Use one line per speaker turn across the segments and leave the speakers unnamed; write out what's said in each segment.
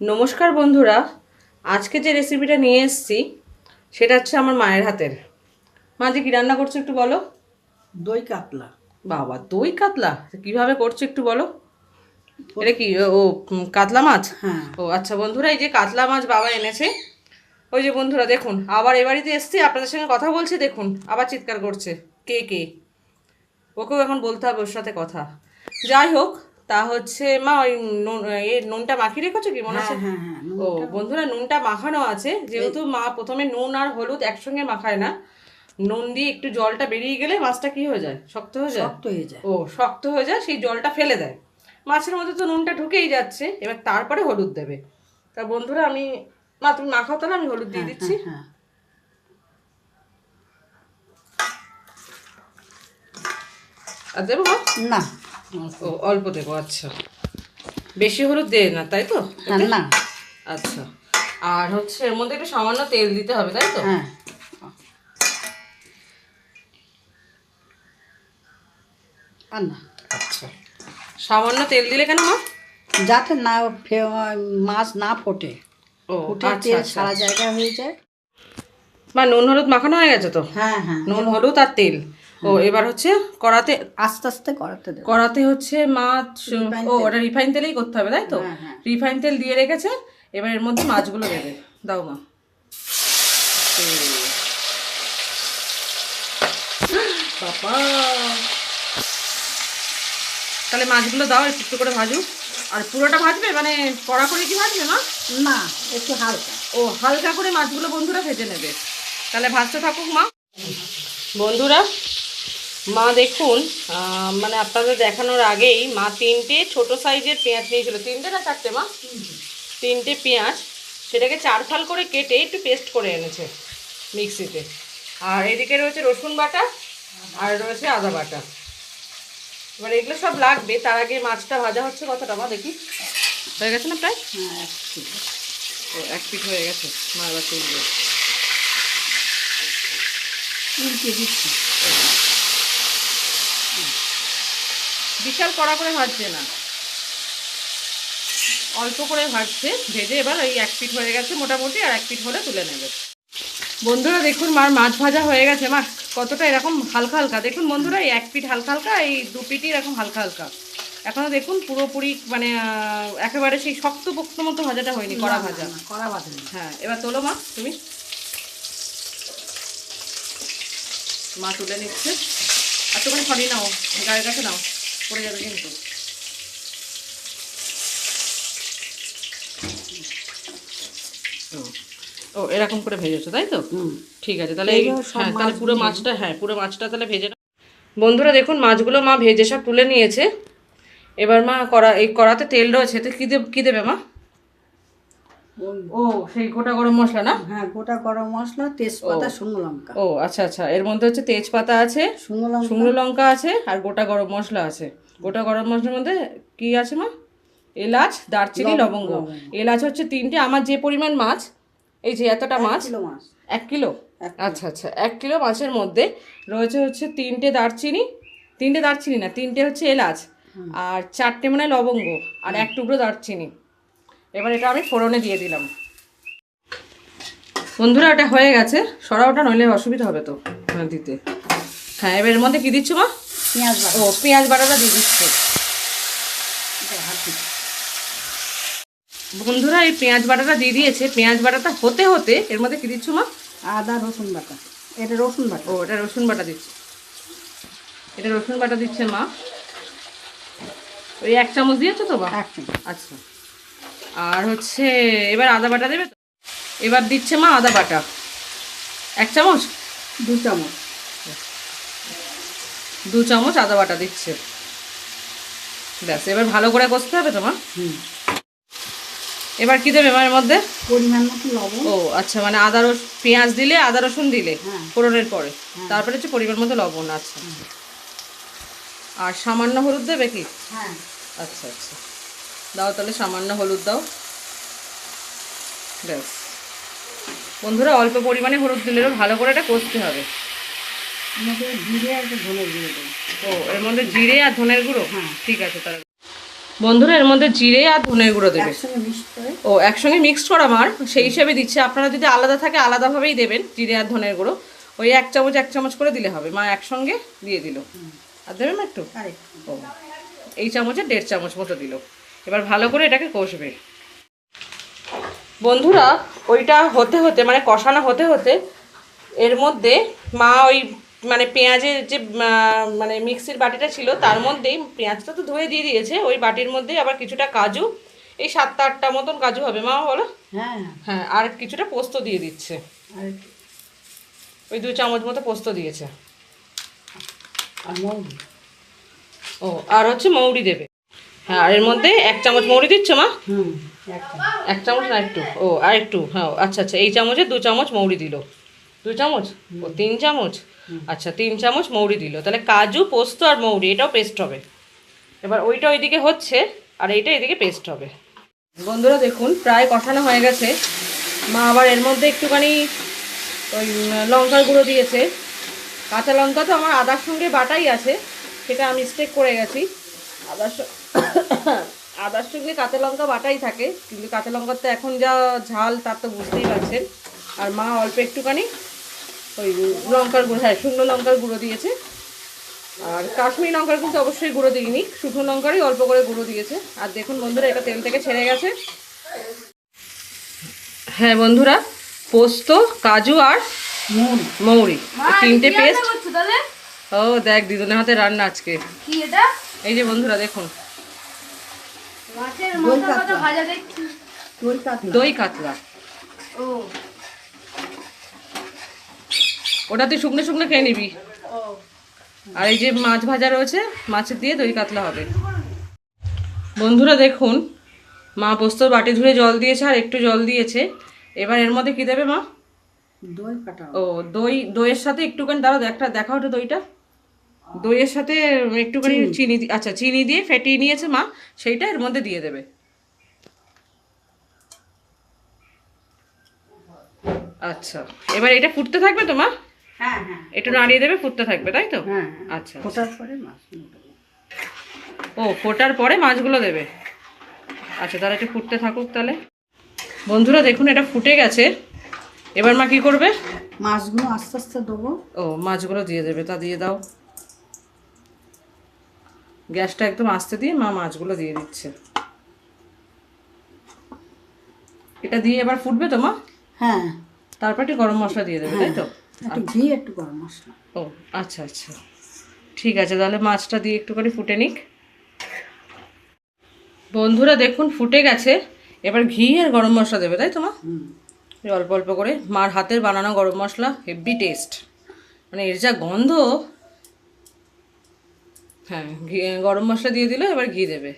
নমস্কার বন্ধুরা, আজকে যে রেসিপিটা নিয়ে এসেছি সেটা হচ্ছে আমার মায়ের হাতের। মা যে কি রান্না করছো একটু বলো।
দই কাতলা।
বাবা, দই কাতলা কিভাবে করছো একটু বলো। এটা কি কাতলা মাছ?
হ্যাঁ।
ও আচ্ছা বন্ধুরা, এই যে কাতলা মাছ বাবা এনেছে। ওই যে বন্ধুরা দেখুন, আবার এ বাড়িতে এসছি, আপনাদের সঙ্গে কথা বলছি, দেখুন আবার চিৎকার করছে। কে কে? ওকেও এখন বলতে হবে ওর সাথে কথা। যাই হোক, তা হচ্ছে মা ওই নুনটা মাখিয়ে রেখেছো কি মনে
হ্যাঁ
আছে?
হ্যাঁ হ্যাঁ
ও
নুনটা
বন্ধুরা, নুনটা মাখানো আছে, যেহেতু মা প্রথমে নুন আর হলুদ একসঙ্গে মাখায় না। নুন দিয়ে একটু জলটা বেরিয়ে গেলে মাছটা কি হয়ে যায়, শক্ত হয়ে যায়।
শক্ত হয়ে যায়।
ও শক্ত হয়ে যায়, সেই জলটা ফেলে দেয়। মাছের মধ্যে তো নুনটা ঢুকেই যাচ্ছে, এবার তারপরে হলুদ দেবে। তা বন্ধুরা আমি, মা তুমি মাখাও তাহলে, আমি হলুদ দিয়ে
হ্যাঁ
দিচ্ছি।
হ্যাঁ হ্যাঁ।
আর দেবো মা?
না।
ও অল্প দেবো, আচ্ছা। বেশি হলুদ দে না, তাই তো?
হ্যাঁ না।
আচ্ছা। আর হচ্ছে এর মধ্যে একটু সামান্য তেল দিতে হবে, তাই তো?
হ্যাঁ। আর না।
আচ্ছা, সামান্য তেল দিলে কেন মা?
যাতে না মাছ না ফোটে।
ও
ফুটে
আচ্ছা
তেল
আচ্ছা।
সারা জায়গা হয়ে যায়।
মা নুন হলুদ মাখানো হয়ে গেছে তো?
হ্যাঁ হ্যাঁ।
নুন হলুদ আর তেল। ও এবার হচ্ছে কড়াতে,
আস্তে আস্তে করাতে দেবে।
কড়াতে হচ্ছে মাছ।
রিফাইন
ও
তেল।
ওটা রিফাইন তেলেই করতে হবে, তাই তো?
হ্যাঁ হ্যাঁ।
রিফাইন তেল দিয়ে রেখেছে, এবার এর মধ্যে মাছগুলো দেবে। দাও মা। বাবা, তাহলে মাছগুলো দাও, একটু একটু করে ভাজু। আর পুরোটা ভাজবে মানে কড়া করে কি ভাজবে মা?
না, একটু হালকা।
ও হালকা করে মাছগুলো বন্ধুরা ভেজে নেবে। তাহলে ভাজতে থাকুক মা। বন্ধুরা, মা দেখুন, মানে আপনাদের দেখানোর আগেই মা তিনটে ছোট সাইজের পেঁয়াজ নিয়েছিল। তিনটে না চারটে মা? তিনটে পেঁয়াজ, সেটাকে 4 ফাল করে কেটে একটু পেস্ট করে এনেছে মিক্সিতে। আর এদিকে রয়েছে রসুন বাটা, আর রয়েছে আদা বাটা। এবার এগুলো সব লাগবে, তার আগে মাছটা ভাজা হচ্ছে কতটা মা দেখি। হয়ে গেছে না প্রায়?
হ্যাঁ একটু।
ও 1 পিঠ হয়ে গেছে, মা এবার তুলবে।
উল্টে দিচ্ছি।
বিশাল কড়া করে ভাজছে না, অল্প করে ভাজছে। ভেজে এবার ওই 1 পিঠ হয়ে গেছে মোটামুটি, আর 1 পিঠ হলে তুলে নেবে। বন্ধুরা দেখুন, মার মাছ ভাজা হয়ে গেছে। মা কতটা এরকম হালকা হালকা দেখুন বন্ধুরা, এই 1 পিঠ হালকা হালকা, এই 2 পিঠই এরকম হালকা হালকা। এখনো দেখুন পুরোপুরি মানে একেবারে সেই শক্ত পোক্ত মতো ভাজাটা হয়নি, কড়া ভাজা।
কড়া ভাজা।
হ্যাঁ, এবার তোলো মা তুমি। মা তুলে নিচ্ছে। আর তোখানে সরিয়ে নাও, গায়ের কাছে নাও, পড়ে যাবে কিন্তু। ও এরকম করে ভেজেছো তাই তো? ঠিক আছে, তাহলে হ্যাঁ, তাহলে পুরো মাছটা, হ্যাঁ পুরো মাছটা তাহলে ভেজে নাও। বন্ধুরা দেখুন, মাছগুলো মা ভেজে সব তুলে নিয়েছে। এবার মা এই কড়াতে তেল রয়েছে, তো কী দেবে মা? ও সেই গোটা গরম মশলা না?
হ্যাঁ, গোটা গরম মশলা, তেজপাতা, শুকনো লঙ্কা।
ও আচ্ছা আচ্ছা, এর মধ্যে হচ্ছে তেজপাতা আছে, শুকনো লঙ্কা আছে, আর গোটা গরম মশলা আছে। গোটা গরম মশলার মধ্যে কি আছে মা? এলাচ, দারচিনি, লবঙ্গ। এলাচ হচ্ছে 3টে। আমার যে পরিমাণ মাছ, এই যে এতটা মাছ, 1 কিলো। আচ্ছা আচ্ছা, 1 কিলো মাছের মধ্যে রয়েছে হচ্ছে 3টে দারচিনি, 3টে দারচিনি না, 3টে হচ্ছে এলাচ, আর 4টে মানে লবঙ্গ, আর 1 টুকরো দারচিনি। এবার এটা আমি ফোড়নে দিয়ে দিলাম। বন্ধুরা এটা হয়ে গেছে, সরা ওটা নইলে অসুবিধা হবে তো দিতে। হ্যাঁ, এবার এর মধ্যে কি দিচ্ছ মা?
পেঁয়াজ বাটা।
ও পেঁয়াজ বাটাটা দিয়ে দিচ্ছে। বন্ধুরা এই পেঁয়াজ বাটাটা দিয়ে দিয়েছে। পেঁয়াজ বাটাটা হতে হতে এর মধ্যে কি দিচ্ছ মা?
আদা রসুন বাটা। এটা রসুন বাটা।
ও এটা রসুন বাটা দিচ্ছে। এটা রসুন বাটা দিচ্ছে মা। ওই 1 চামচ দিয়েছো তো মা?
1 চামচ।
আচ্ছা। আর হচ্ছে এবার আদা বাটা দেবে তো? এবার দিচ্ছে মা আদা বাটা 1 চামচ।
2 চামচ।
2 চামচ আদা বাটা দিচ্ছে। ব্যাস, এবার ভালো করে কষতে হবে তো মা। এবার কি দেবে মায়ের মধ্যে?
পরিমাণ মতো লবণ।
ও আচ্ছা, মানে পেঁয়াজ দিলে, আদা রসুন দিলে ফোড়নের পরে, তারপরে হচ্ছে পরিমাণ মতো লবণ। আচ্ছা, আর সামান্য হলুদ দেবে কি?
হ্যাঁ।
আচ্ছা আচ্ছা, দাও তাহলে সামান্য হলুদ দাও। ব্যাস বন্ধুরা, অল্প পরিমাণে হলুদ দিলেও ভালো করে এটা কষতে হবে।
জিরে আর ধনের গুঁড়ো দেবো।
ও এর মধ্যে জিরে আর ধনের গুঁড়ো? ঠিক আছে তাহলে। বন্ধুরা এর মধ্যে জিরে আর ধনের গুঁড়ো দেবে।
একসঙ্গে মিক্স করে
ও একসঙ্গে মিক্সড করা মার, সেই হিসেবে দিচ্ছে। আপনারা যদি আলাদা থাকে আলাদাভাবেই দেবেন জিরে আর ধনের গুঁড়ো। ওই এক চামচ করে দিলে হবে। মা একসঙ্গে দিয়ে দিল। আর দেবেন একটু?
আরেকটু।
ও এই চামচে 1.5 চামচ মতো দিল। এবার ভালো করে এটাকে কষবে। বন্ধুরা ওইটা হতে হতে মানে কষানো হতে হতে এর মধ্যে মা ওই মানে পেঁয়াজের যে মানে মিক্সির বাটিটা ছিল তার মধ্যেই পেঁয়াজটা তো ধুয়ে দিয়ে দিয়েছে, ওই বাটির মধ্যেই আবার কিছুটা কাজু, এই 7-8টা মতন কাজু হবে মা বলো।
হ্যাঁ
হ্যাঁ আর কিছুটা পোস্ত দিয়ে দিচ্ছে,
আরেকটু।
ওই 2 চামচ মতো পোস্ত দিয়েছে।
আর মৌরি।
ও আর হচ্ছে মৌরি দেবে। হ্যাঁ আর এর মধ্যে 1 চামচ মৌরি দিচ্ছ মা?
হুম একদম।
1 চামচ না একটু? ও আর একটু, হ্যাঁ আচ্ছা আচ্ছা, এই চামচে 2 চামচ মৌরি দিল। 2 চামচ? ও 3 চামচ? আচ্ছা 3 চামচ মৌরি দিল। তাহলে কাজু পোস্ত আর মৌরি এটাও পেস্ট হবে। এবার ওইটা ওইদিকে হচ্ছে আর এইটা এদিকে পেস্ট হবে। বন্ধুরা দেখুন প্রায় কষানো হয়ে গেছে। মা আবার এর মধ্যে একটুখানি ওই লঙ্কার গুঁড়ো দিয়েছে। কাঁচা লঙ্কা তো আমার আদার সঙ্গে বাটাই আছে, সেটা আমি মিস্টেক করে গেছি। আদার সঙ্গে কাঁচা লঙ্কা বাটাই থাকে, কিন্তু কাঁচা লঙ্কার তো এখন যা ঝাল তার তো বুঝতেই পারছেন। আর মা অল্প একটুখানি ওই লঙ্কার গুঁড়ো, হ্যাঁ শুকনো লঙ্কার গুঁড়ো দিয়েছে। আর কাশ্মীরি লঙ্কার কিন্তু অবশ্যই গুঁড়ো দিইনি, শুকনো লঙ্কারই অল্প করে গুঁড়ো দিয়েছে। আর দেখুন বন্ধুরা এটা তেল থেকে ছেড়ে গেছে। হ্যাঁ বন্ধুরা পোস্ত কাজু আর মৌরি তিনটে পেস্ট। ও দেখ দিদুনের হাতে রান্না আজকে।
কি এটা?
এই যে বন্ধুরা দেখুন
মাছের মাথা কত ভাজা দেখছি।
দই কাতলা।
ও
ওটা তুই শুকনো শুকনো খেয়ে নিবি।
ও
আর এই যে মাছ ভাজা রয়েছে, মাছের দিয়ে দই কাতলা হবে। বন্ধুরা দেখুন মা পোস্তর বাটি ধুয়ে জল দিয়েছে আর একটু জল দিয়েছে। এবার এর মধ্যে কি দেবে মা?
দই কাটা।
ও দইয়ের সাথে একটুখানি দাঁড়াও, একটা দেখাও তো দইটা। দইয়ের সাথে একটুখানি চিনি, আচ্ছা চিনি দিয়ে ফেটিয়ে নিয়েছে মা, সেইটা এর মধ্যে দিয়ে দেবে। আচ্ছা এবার এটা ফুটতে থাকবে তো মা?
হ্যাঁ হ্যাঁ
একটু নাড়িয়ে দেবে, ফুটতে থাকবে তাই তো?
হ্যাঁ।
আচ্ছা
ফোটার পরে মাছ নেবো।
ও ফোটার পরে মাছগুলো দেবে। আচ্ছা তাহলে একটু ফুটতে থাকুক তাহলে। বন্ধুরা দেখুন এটা ফুটে গেছে। এবার মা কি করবে?
মাছগুলো আস্তে আস্তে দেবো।
ও মাছগুলো দিয়ে দেবে, তা দিয়ে দাও। গ্যাসটা একদম আস্তে দিয়ে মা মাছগুলো দিয়ে দিচ্ছে। এটা দিয়ে এবার ফুটবে তো মা?
হ্যাঁ
তারপর একটু গরম মশলা দিয়ে দেবে তাই তো?
একটু ঘি একটু গরম মশলা।
ও আচ্ছা আচ্ছা ঠিক আছে, তাহলে মাছটা দিয়ে একটুখানি ফুটে নিক। বন্ধুরা দেখুন ফুটে গেছে। এবার ঘি আর গরম মশলা দেবে তাই তো মা? এই অল্প অল্প করে। মার হাতের বানানো গরম মশলা হেভি টেস্ট, মানে এর যা গন্ধ। হ্যাঁ ঘি গরম মশলা দিয়ে দিল, এবার ঘি দেবে।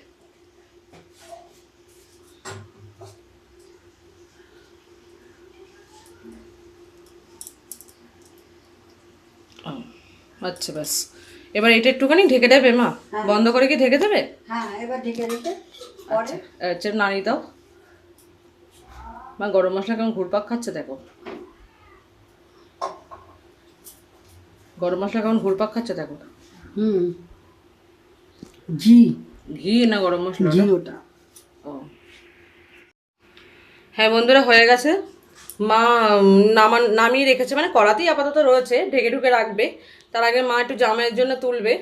আচ্ছা ব্যাস, এবার এটা একটুখানি ঢেকে দেবে মা? বন্ধ করে কি ঢেকে দেবে?
হ্যাঁ এবার ঢেকে রেখে পরে
আচ্ছা নাড়িয়ে দাও। মা গরম মশলা কেমন ঘুরপাক খাচ্ছে দেখো, গরম মশলা কেমন ঘুরপাক খাচ্ছে দেখো।
ঘি
ঘি না গরম মশলা?
ঘি ওটা।
ও হ্যাঁ বন্ধুরা হয়ে গেছে। মা নামিয়ে রেখেছে, মানে কড়াতেই আপাতত রয়েছে, ঢেকে ঢুকে রাখবে। তার আগে মা একটু জামাইয়ের জন্য তুলবে।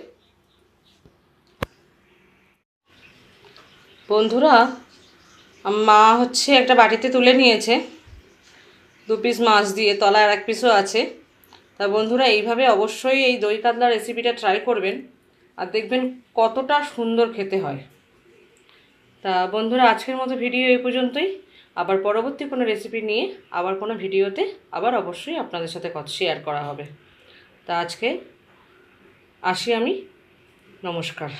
বন্ধুরা মা হচ্ছে একটা বাটিতে তুলে নিয়েছে 2 পিস মাছ দিয়ে, তলায় আর 1 পিসও আছে। তা বন্ধুরা এইভাবে অবশ্যই এই দই কাতলা রেসিপিটা ট্রাই করবেন, আর দেখবেন কতটা সুন্দর খেতে হয়। তা বন্ধুরা আজকের মতো ভিডিও এই পর্যন্তই। আবার পরবর্তী কোনো রেসিপি নিয়ে আবার কোনো ভিডিওতে আবার অবশ্যই আপনাদের সাথে কথা শেয়ার করা হবে। তা আজকে আসি আমি, নমস্কার।